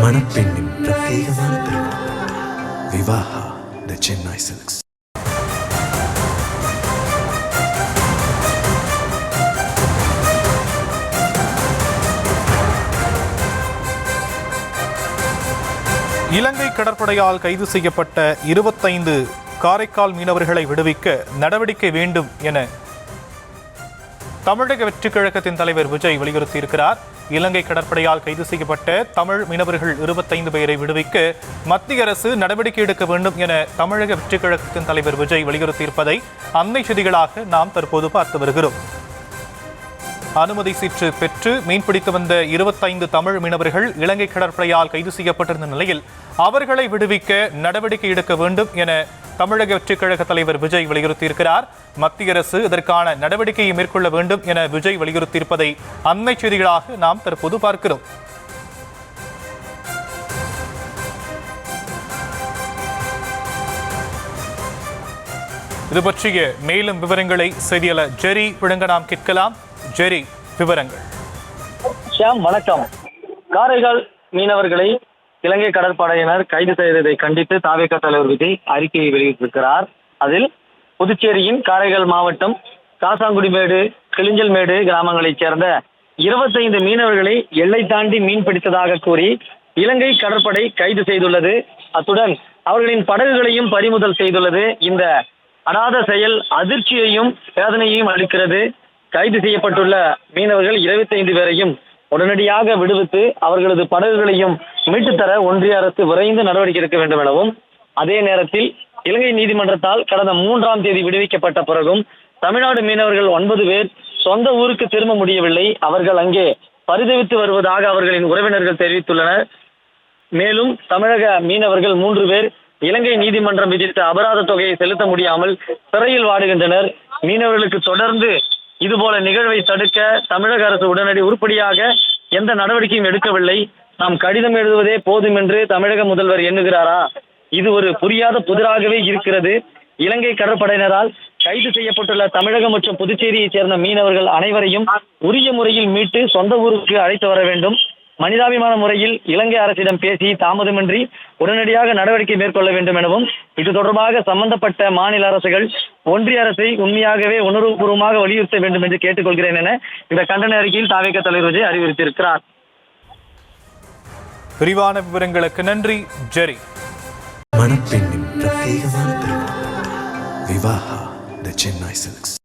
மணப்பெண்ணின் பிரத்யேகமான திருமணம் விவாஹா தி சென்னை சில்க்ஸ். இலங்கை கடற்படையால் கைது செய்யப்பட்ட 25 காரைக்கால் மீனவர்களை விடுவிக்க நடவடிக்கை வேண்டும் என தமிழக வெற்றிக் கழகத்தின் தலைவர் விஜய் வலியுறுத்தியிருக்கிறார். இலங்கை கடற்படையால் கைது செய்யப்பட்ட தமிழ் மீனவர்கள் 25 பேரை விடுவிக்க மத்திய அரசு நடவடிக்கை எடுக்க வேண்டும் என தமிழக வெற்றிக் கழகத்தின் தலைவர் விஜய் வலியுறுத்தியிருப்பதை அண்மை செய்திகளாக நாம் தற்போது பார்த்து வருகிறோம். அனுமதி சீற்று பெற்று மீன்பிடித்து வந்த 25 தமிழ் மீனவர்கள் இலங்கை கடற்படையால் கைது செய்யப்பட்டிருந்த நிலையில் அவர்களை விடுவிக்க நடவடிக்கை எடுக்க வேண்டும் என தமிழக வெற்றிக் கழக தலைவர் விஜய் வலியுறுத்தியிருக்கிறார். மத்திய அரசு இதற்கான நடவடிக்கையை மேற்கொள்ள வேண்டும் என விஜய் வலியுறுத்தியிருப்பதை அண்மை செய்திகளாக நாம் தற்போது பார்க்கிறோம். இது பற்றிய மேலும் விவரங்களை செய்தியாளர் ஜெரி வழங்க நாம் கேட்கலாம். ஜெரி, விவரங்கள். ஷியாம், வணக்கம். காரைக்கால் மீனவர்களை இலங்கை கடற்படையினர் கைது செய்ததை கண்டித்து தாவேகா தலைவர் விஜய் அறிக்கையை வெளியிட்டிருக்கிறார். அதில் புதுச்சேரியின் காரைக்கால் மாவட்டம் காசாங்குடிமேடு, கிளிஞ்சல்மேடு கிராமங்களைச் சேர்ந்த 25 மீனவர்களை எல்லை தாண்டி மீன் பிடித்ததாக கூறி இலங்கை கடற்படை கைது செய்துள்ளது. அத்துடன் அவர்களின் படகுகளையும் பறிமுதல் செய்துள்ளது. இந்த அடாத செயல் அதிர்ச்சியையும் வேதனையையும் அளிக்கிறது. கைது செய்யப்பட்டுள்ள மீனவர்கள் 25 பேரையும் உடனடியாக விடுவித்து அவர்களது படகுகளையும் மீட்டுத்தர ஒன்றிய அரசு விரைந்து நடவடிக்கை எடுக்க வேண்டும் எனவும், அதே நேரத்தில் இலங்கை நீதிமன்றத்தால் கடந்த 3ஆம் தேதி விடுவிக்கப்பட்ட பிறகும் தமிழ்நாடு மீனவர்கள் 9 பேர் சொந்த ஊருக்கு திரும்ப முடியவில்லை. அவர்கள் அங்கே பரிதவித்து வருவதாக அவர்களின் உறவினர்கள் தெரிவித்துள்ளனர். மேலும் தமிழக மீனவர்கள் 3 பேர் இலங்கை நீதிமன்றம் விதித்த அபராத தொகையை செலுத்த முடியாமல் சிறையில் வாடுகின்றனர். மீனவர்களுக்கு தொடர்ந்து இதுபோல நிகழ்வை தடுக்க தமிழக அரசு உருப்படியாக எந்த நடவடிக்கையும் எடுக்கவில்லை. நாம் கடிதம் எழுதுவதே போதும் என்று தமிழக முதல்வர் எண்ணுகிறாரா? இது ஒரு புரியாத புதிராகவே இருக்கிறது. இலங்கை கடற்படையினரால் கைது செய்யப்பட்டுள்ள தமிழகம் மற்றும் புதுச்சேரியை சேர்ந்த மீனவர்கள் அனைவரையும் உரிய முறையில் மீட்டு சொந்த ஊருக்கு அழைத்து வர வேண்டும். மனிதாபிமான முறையில் இலங்கை அரசிடம் பேசி தாமதமின்றி உடனடியாக நடவடிக்கை மேற்கொள்ள வேண்டும் எனவும், இது தொடர்பாக சம்பந்தப்பட்ட மாநில அரசுகள் ஒன்றிய அரசை உண்மையாகவே உணர்வுபூர்வமாக வலியுறுத்த வேண்டும் என்று கேட்டுக்கொள்கிறேன் என இந்த கண்டன அறிக்கையில் தாவேகா தலைவர் விஜய் அறிவுறுத்தியிருக்கிறார். விரிவான விவரங்களுக்கு நன்றி ஜெரி. மணப்பெண்ணின் பிரத்யேகமான திருமணம் விவாஹா தி சென்னை சில்க்ஸ்.